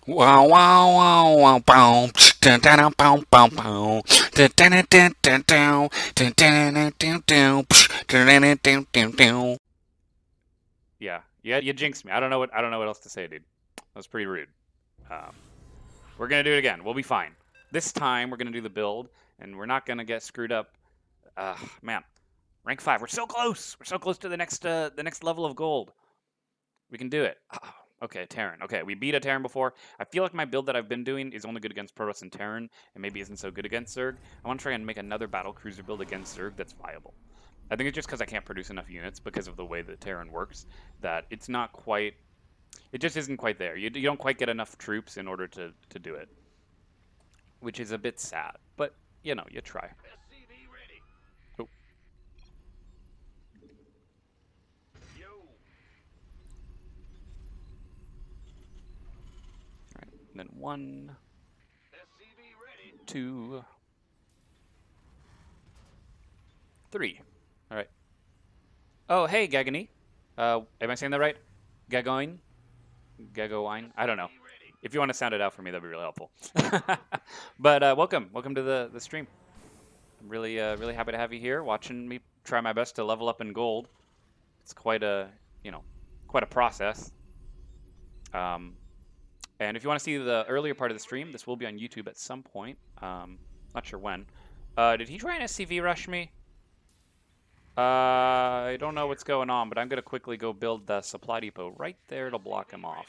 Wow, wow, wow, wow, bow. Dun, dun, dun, bow, bow, bow. Dun, dun, dun, dun, dun, dun. Dun, dun, dun, dun, dun. Dun, dun, dun, dun, dun, dun. Yeah, you jinxed me. I don't know what else to say, dude. That was pretty rude. Um, we're gonna do it again. We'll be fine. This time we're gonna do the build, and we're not gonna get screwed up. Man, rank 5. We're so close. We're so close to the next level of gold. We can do it. Okay, Terran. Okay, we beat a Terran before. I feel like my build that I've been doing is only good against Protoss and Terran, and maybe isn't so good against Zerg. I want to try and make another battle cruiser build against Zerg that's viable. I think it's just because I can't produce enough units because of the way that Terran works that it's not quite. It just isn't quite there. You don't quite get enough troops in order to do it, which is a bit sad. But you know, you try. Oh, all right. And then 1, 2, 3. All right. Oh, hey, Gagany. Am I saying that right? Gagoin? Gagoine? I don't know. If you want to sound it out for me, that'd be really helpful. But welcome to the stream. I'm really happy to have you here, watching me try my best to level up in gold. It's quite a you know quite a process. Um, and if you want to see the earlier part of the stream, this will be on YouTube at some point. Not sure when. Did he try and SCV rush me? I don't know what's going on, but I'm gonna quickly go build the supply depot right there to block him off.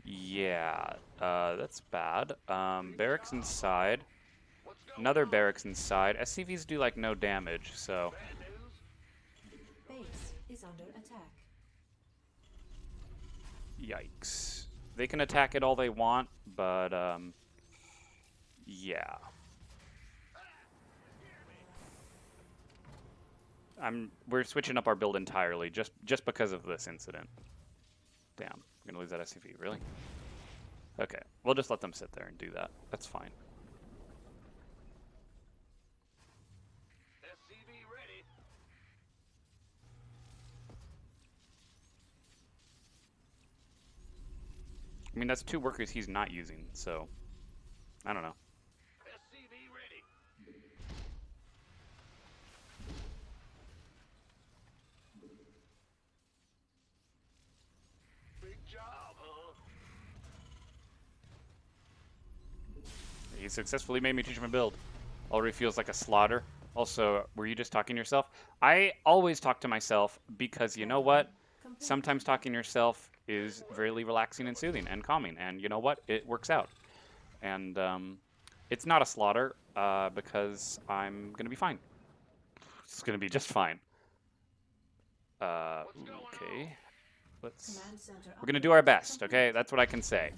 Yeah, that's bad. Barracks inside. Another barracks inside. SCVs do like no damage, so. Base is under attack. Yikes. They can attack it all they want, but, yeah. We're switching up our build entirely just because of this incident. Damn, we're gonna lose that SCV, really? Okay, we'll just let them sit there and do that. That's fine. I mean, that's 2 workers he's not using, so I don't know. He successfully made me teach him a build. Already feels like a slaughter. Also, were you just talking to yourself? I always talk to myself because you know what? Sometimes talking to yourself is really relaxing and soothing and calming, and you know what? It works out. And it's not a slaughter because I'm gonna be fine. It's gonna be just fine. Okay. We're gonna do our best, okay? That's what I can say.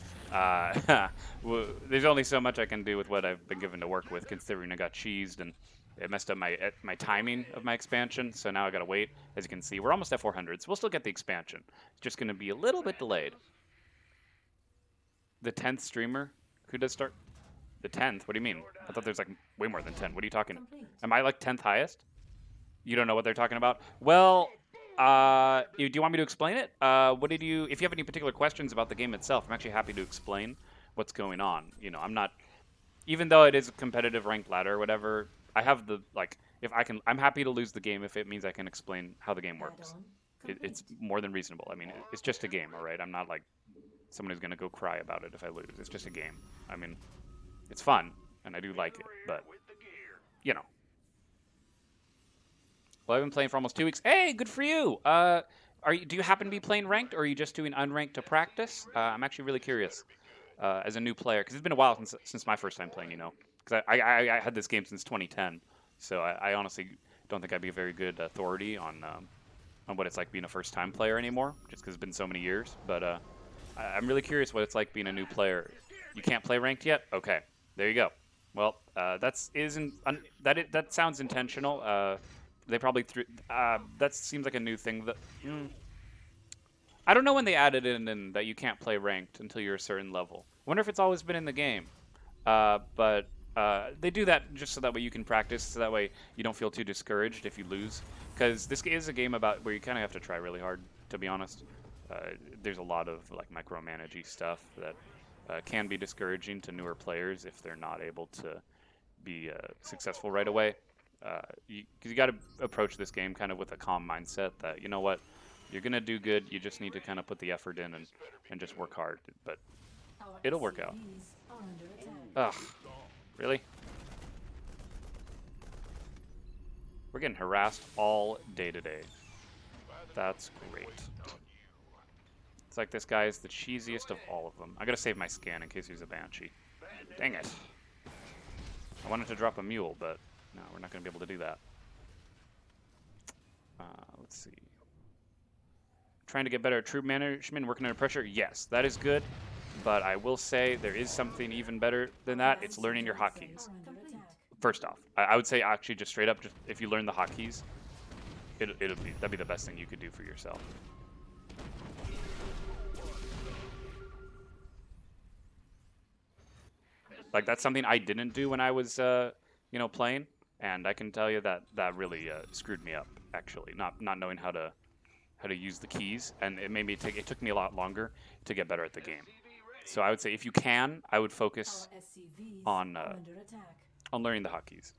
There's only so much I can do with what I've been given to work with, considering I got cheesed and it messed up my timing of my expansion. So now I gotta wait. As you can see, we're almost at 400, so we'll still get the expansion. It's just gonna be a little bit delayed. The 10th streamer, who does start? The 10th? What do you mean? I thought there's like way more than 10. What are you talking? Am I like 10th highest? You don't know what they're talking about? Well, do you want me to explain it? What did you? If you have any particular questions about the game itself, I'm actually happy to explain what's going on. You know, I'm not, even though it is a competitive ranked ladder or whatever. I have the like, if I can, I'm happy to lose the game if it means I can explain how the game works. It's more than reasonable. I mean, it's just a game, all right. I'm not like someone who's gonna go cry about it if I lose. It's just a game. I mean, it's fun and I do like it, but you know. Well, I've been playing for almost 2 weeks. Hey, good for you. Do you happen to be playing ranked, or are you just doing unranked to practice? I'm actually really curious as a new player because it's been a while since my first time playing. You know, because I had this game since 2010, so I honestly don't think I'd be a very good authority on what it's like being a first time player anymore, just because it's been so many years. But I'm really curious what it's like being a new player. You can't play ranked yet? Okay, there you go. Well, that sounds intentional. They probably threw. That seems like a new thing. I don't know when they added it in that you can't play ranked until you're a certain level. I wonder if it's always been in the game. But they do that just so that way you can practice, so that way you don't feel too discouraged if you lose. Because this is a game about where you kind of have to try really hard, to be honest. There's a lot of like micromanagey stuff that can be discouraging to newer players if they're not able to be successful right away. You got to approach this game kind of with a calm mindset that, you know what, you're going to do good. You just need to kind of put the effort in and just work hard. But it'll work out. Ugh, really? We're getting harassed all day today. That's great. It's like this guy is the cheesiest of all of them. I gotta save my scan in case he's a Banshee. Dang it. I wanted to drop a mule, but no, we're not gonna be able to do that. Let's see. Trying to get better at troop management, working under pressure? Yes, that is good. But I will say there is something even better than that. It's learning your hotkeys. First off, I would say actually just straight up, just if you learn the hotkeys, that'd be the best thing you could do for yourself. Like that's something I didn't do when I was, you know, playing, and I can tell you that really screwed me up. Actually, not knowing how to use the keys, and it took me a lot longer to get better at the game. So I would say if you can, I would focus on learning the hotkeys.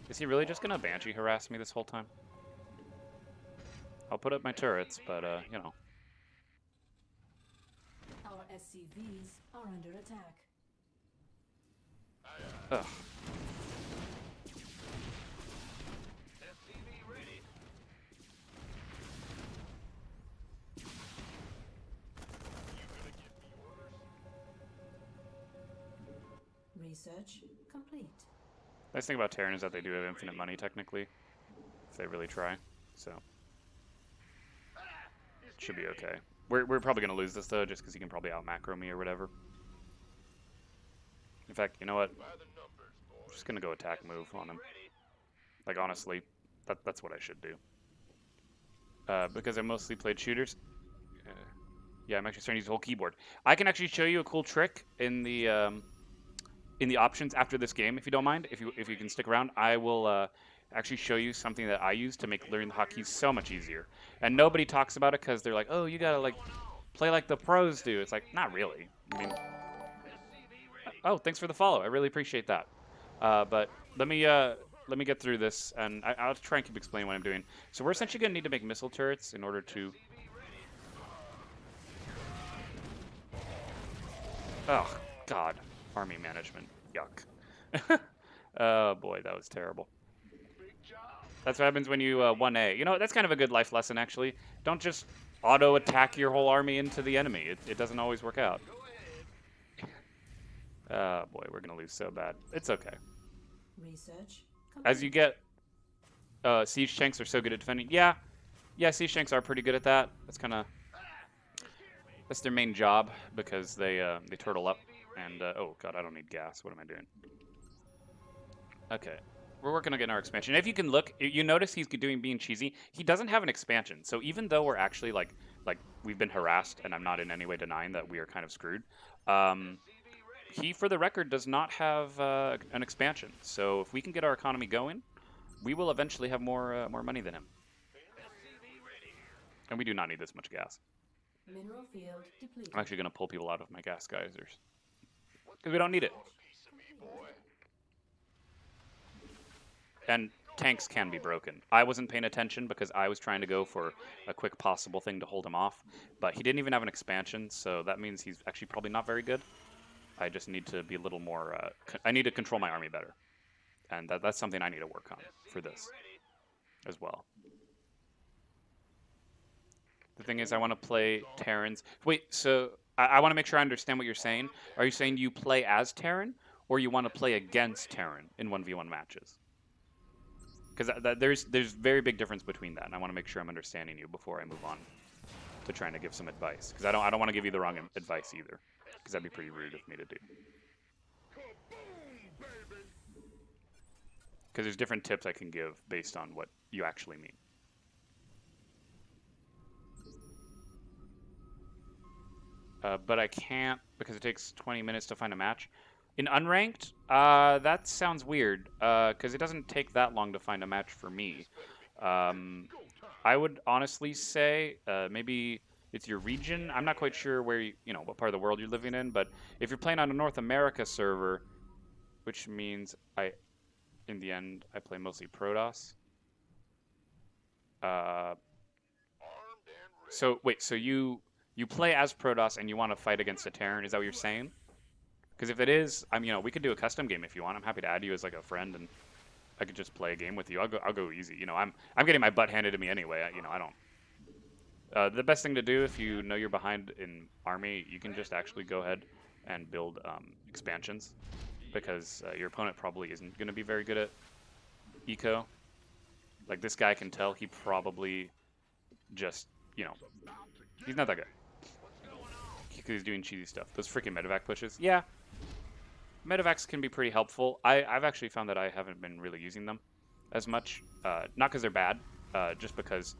Is he really just gonna Banshee harass me this whole time? I'll put up my turrets, but you know. Our SCVs are under attack. Ugh. Research complete. Nice thing about Terran is that they do have infinite money, technically, if they really try. So, should be okay. We're probably going to lose this, though, just because he can probably out-macro me or whatever. In fact, you know what? I'm just going to go attack move on him. Like, honestly, that's what I should do. Because I mostly played shooters. Yeah, I'm actually starting to use the whole keyboard. I can actually show you a cool trick in the options after this game, if you don't mind. If you can stick around, I will actually show you something that I use to make learning the hotkeys so much easier. And nobody talks about it because they're like, oh, you gotta like play like the pros do. It's like, not really. I mean, oh, thanks for the follow. I really appreciate that. But let me get through this, and I'll try and keep explaining what I'm doing. So we're essentially gonna need to make missile turrets in order to. Oh God. Army management. Yuck. Oh boy, that was terrible. That's what happens when you 1A. You know, that's kind of a good life lesson, actually. Don't just auto-attack your whole army into the enemy. It doesn't always work out. Oh boy, we're going to lose so bad. It's okay. Research As you get... siege tanks are so good at defending. Yeah, siege tanks are pretty good at that. That's kind of... That's their main job, because they turtle up. And, oh god, I don't need gas. What am I doing? Okay. We're working on getting our expansion. If you can look, you notice he's being cheesy. He doesn't have an expansion. So even though we're actually, like we've been harassed, and I'm not in any way denying that we are kind of screwed, he, for the record, does not have an expansion. So if we can get our economy going, we will eventually have more money than him. And we do not need this much gas. mineral field depleted. I'm actually going to pull people out of my gas geysers. Because we don't need it. And tanks can be broken. I wasn't paying attention because I was trying to go for a quick possible thing to hold him off. But he didn't even have an expansion, so that means he's actually probably not very good. I just need to be a little more... I need to control my army better. And that's something I need to work on for this as well. The thing is, I want to play Terrans. Wait, so I want to make sure I understand what you're saying. Are you saying you play as Terran, or you want to play against Terran in 1v1 matches? Because there's very big difference between that, and I want to make sure I'm understanding you before I move on to trying to give some advice. Because I don't want to give you the wrong advice either, because that'd be pretty rude of me to do. Because there's different tips I can give based on what you actually mean. But I can't because it takes 20 minutes to find a match. In unranked, that sounds weird because it doesn't take that long to find a match for me. I would honestly say maybe it's your region. I'm not quite sure where you know what part of the world you're living in, but if you're playing on a North America server, which means in the end, I play mostly Protoss. So wait, so you play as Protoss and you want to fight against a Terran? Is that what you're saying? Because if it is, we could do a custom game if you want. I'm happy to add you as like a friend, and I could just play a game with you. I'll go easy. I'm getting my butt handed to me anyway. I don't. The best thing to do if you know you're behind in army, you can just actually go ahead and build expansions, because your opponent probably isn't going to be very good at eco. Like this guy can tell he probably just, he's not that good. He's doing cheesy stuff. Those freaking medevac pushes. Yeah, medevacs can be pretty helpful. I've actually found that I haven't been really using them as much. Not because they're bad, just because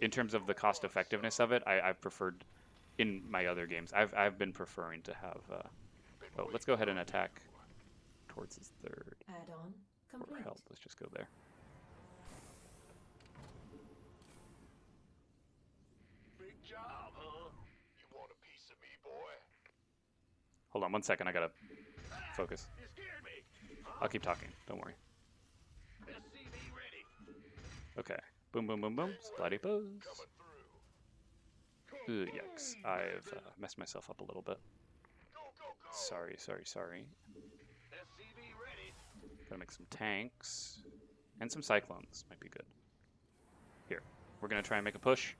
in terms of the cost effectiveness of it, I've preferred in my other games. I've been preferring to have. Oh, let's go ahead and attack towards his third. Add-on Or complete. help. Let's just go there. Big job, huh? You want a piece of me, boy? Hold on 1 second. I gotta focus. You scared me. I'll keep talking. Don't worry. SCV ready. Okay. Boom, boom, boom, boom. Splatty pose. Coming through. Ooh, yikes. I've messed myself up a little bit. Go, go, go. Sorry. SCV ready. Gotta make some tanks. And some cyclones. Might be good. Here. We're gonna try and make a push.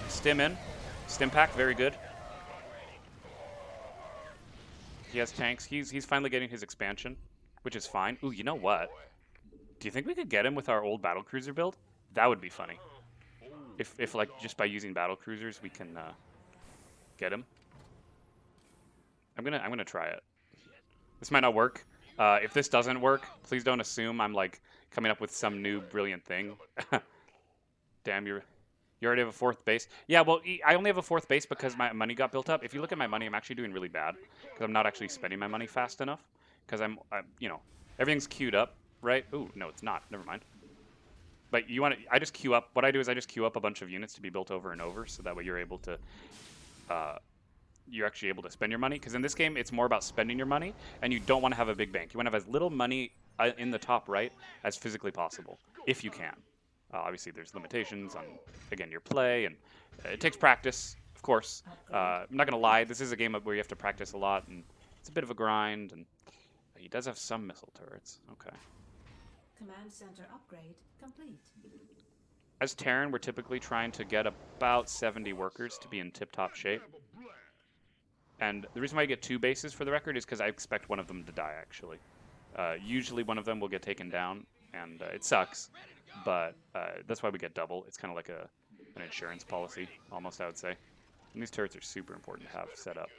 Stim in. Stim pack, very good. He has tanks. He's finally getting his expansion, which is fine. Ooh, you know what? Do you think we could get him with our old battlecruiser build? That would be funny. If like just by using battlecruisers we can get him. I'm gonna try it. This might not work. If this doesn't work, please don't assume I'm like coming up with some new brilliant thing. Damn, you already have a fourth base. Yeah, well, I only have a fourth base because my money got built up. If you look at my money, I'm actually doing really bad because I'm not actually spending my money fast enough. Because I'm everything's queued up, right? Ooh, no, it's not. Never mind. But I just queue up. What I do is I just queue up a bunch of units to be built over and over, so that way you're able to, you're actually able to spend your money. Because in this game, it's more about spending your money, and you don't want to have a big bank. You want to have as little money in the top right as physically possible, if you can. Obviously, there's limitations on, again, your play, and it takes practice, of course. I'm not going to lie, this is a game where you have to practice a lot, and it's a bit of a grind, and he does have some missile turrets. Okay. Command center upgrade complete. As Terran, we're typically trying to get about 70 workers to be in tip-top shape. And the reason why I get 2 bases, for the record, is because I expect one of them to die, actually. Usually one of them will get taken down, and it sucks. But that's why we get double. It's kind of like an insurance policy, almost, I would say. And these turrets are super important to have set up.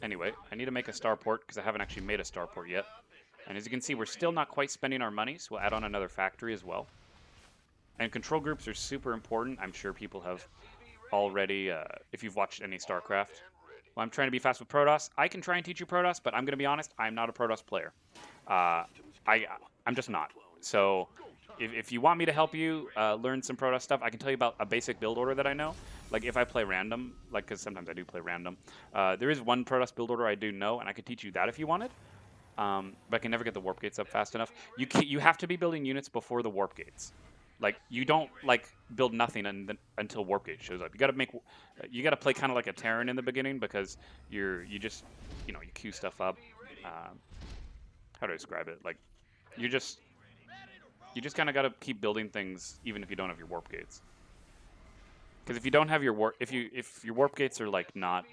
Anyway, I need to make a starport because I haven't actually made a starport yet. And as you can see, we're still not quite spending our money, so we'll add on another factory as well. And control groups are super important. I'm sure people have already, if you've watched any StarCraft. Well, I'm trying to be fast with Protoss. I can try and teach you Protoss, but I'm going to be honest, I'm not a Protoss player. I'm just not. So if you want me to help you learn some Protoss stuff, I can tell you about a basic build order that I know. Like if I play random, like because sometimes I do play random, there is one Protoss build order I do know, and I could teach you that if you wanted. But I can never get the warp gates up fast enough. You have to be building units before the warp gates. Like you don't like build nothing until warp gate shows up. You got to play kind of like a Terran in the beginning because you just you queue stuff up. How do I describe it? Like you just kind of got to keep building things even if you don't have your warp gates. Because if you don't have your if your warp gates are like not,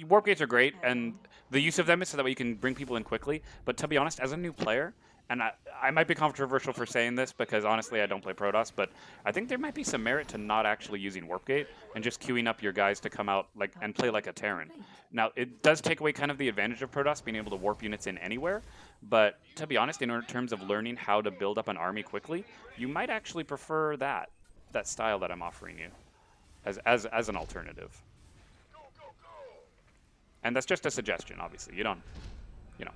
warp gates are great, and the use of them is so that way you can bring people in quickly. But to be honest, as a new player, and I might be controversial for saying this because honestly I don't play Protoss, but I think there might be some merit to not actually using warp gate and just queuing up your guys to come out like and play like a Terran. Now it does take away kind of the advantage of Protoss being able to warp units in anywhere, but to be honest, in terms of learning how to build up an army quickly, you might actually prefer that style that I'm offering you as an alternative. And that's just a suggestion, obviously. You don't, you know.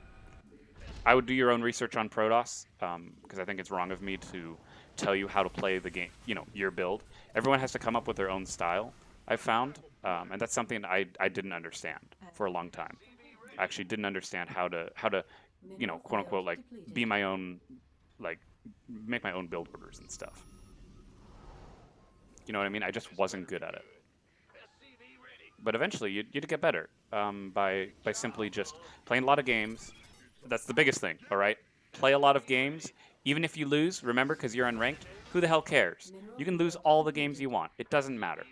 I would do your own research on Protoss, because I think it's wrong of me to tell you how to play the game, your build. Everyone has to come up with their own style, I've found, and that's something I didn't understand for a long time. I actually didn't understand how to quote unquote, like, be my own, like, make my own build orders and stuff. You know what I mean? I just wasn't good at it. But eventually, you'd get better by simply just playing a lot of games. That's the biggest thing, all right? Play a lot of games. Even if you lose, remember, because you're unranked, who the hell cares? You can lose all the games you want. It doesn't matter.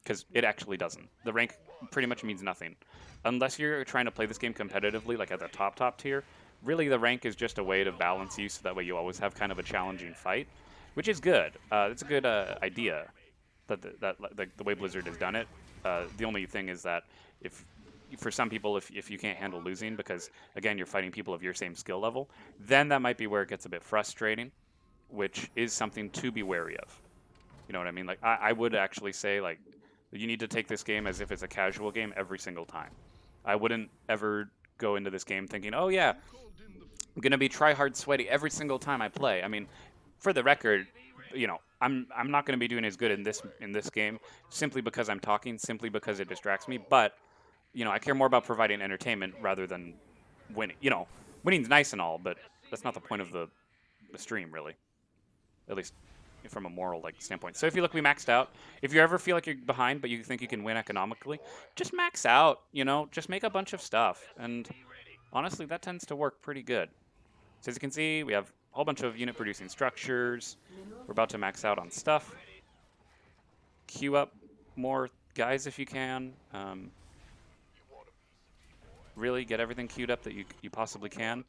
Because it actually doesn't. The rank pretty much means nothing. Unless you're trying to play this game competitively, like at the top tier, really the rank is just a way to balance you so that way you always have kind of a challenging fight, which is good. It's a good idea that the way Blizzard has done it. The only thing is that for some people, if you can't handle losing because, again, you're fighting people of your same skill level, then that might be where it gets a bit frustrating, which is something to be wary of. You know what I mean? Like, I would actually say, like, you need to take this game as if it's a casual game every single time. I wouldn't ever go into this game thinking, oh yeah, I'm going to be try-hard sweaty every single time I play. I mean, for the record, I'm not going to be doing as good in this game simply because I'm talking, simply because it distracts me, but I care more about providing entertainment rather than winning. Winning's nice and all, but that's not the point of the stream, really. At least from a moral standpoint. So if you look, we maxed out. If you ever feel like you're behind, but you think you can win economically, just max out. Just make a bunch of stuff, and honestly, that tends to work pretty good. So as you can see, we have a whole bunch of unit-producing structures. We're about to max out on stuff. Queue up more guys if you can. Really get everything queued up that you possibly can.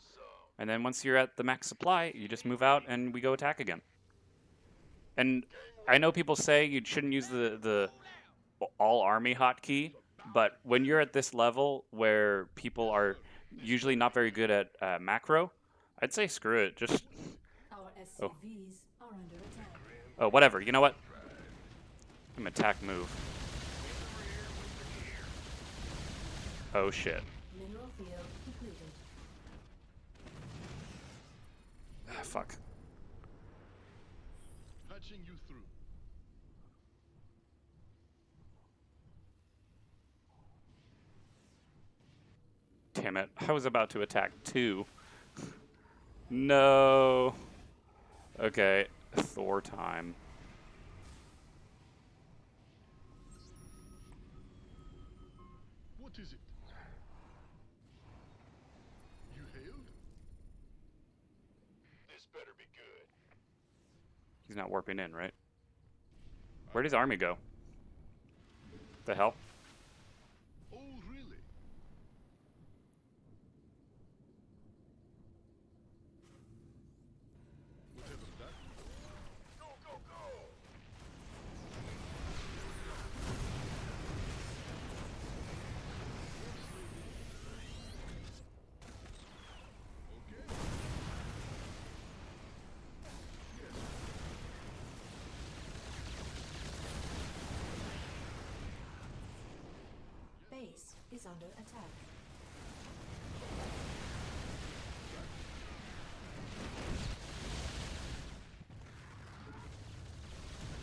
And then once you're at the max supply, you just move out and we go attack again. And I know people say you shouldn't use the all army hotkey, but when you're at this level where people are usually not very good at macro, I'd say screw it. Just Our SCVs are under attack. oh, whatever. You know what? I'm attack move. Oh shit. Mineral field completed. Fuck. Patching you through. Damn it. I was about to attack too. No. Okay. Thor time. What is it? You hailed? This better be good. He's not warping in, right? Where does army go? The hell? Oh, really? Whatever that. Go, go, go! Okay. Base is under attack.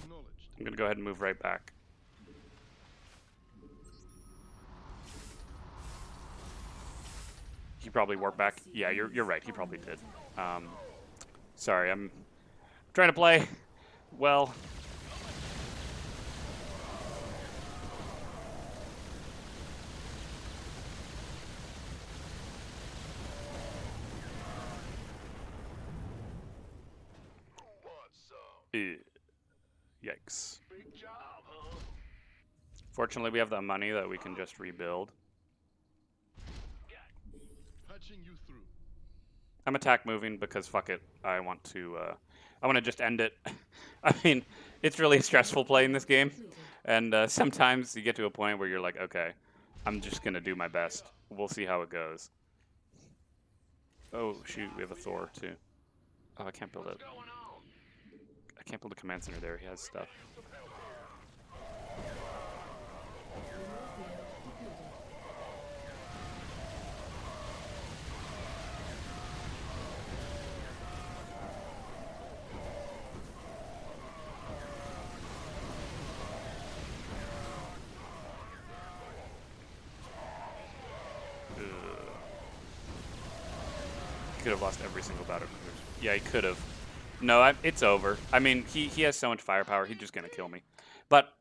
Acknowledged. I'm gonna go ahead and move right back. He probably warped back. Yeah, you're right. He probably did. Sorry, I'm trying to play well. Who wants some? Yikes. Big job, huh? Fortunately, we have the money that we can just rebuild. Patching you through. I'm attack moving because fuck it. I want to just end it. I mean, it's really stressful playing this game, and sometimes you get to a point where you're like, okay, I'm just gonna do my best. We'll see how it goes. Oh shoot, we have a Thor too. Oh, I can't build it. I can't build a command center there. He has stuff. Mineral field completed. could have lost every single battle cruiser. Yeah, he could have. No, it's over. I mean, he has so much firepower, he's just gonna kill me. But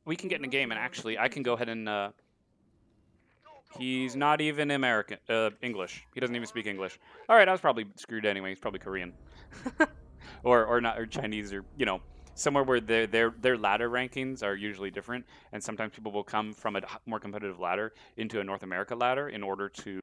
we can get in a game, and actually, I can go ahead and. He's not even American, English. He doesn't even speak English. All right, I was probably screwed anyway. He's probably Korean, or not, or Chinese, or somewhere where their ladder rankings are usually different, and sometimes people will come from a more competitive ladder into a North America ladder in order to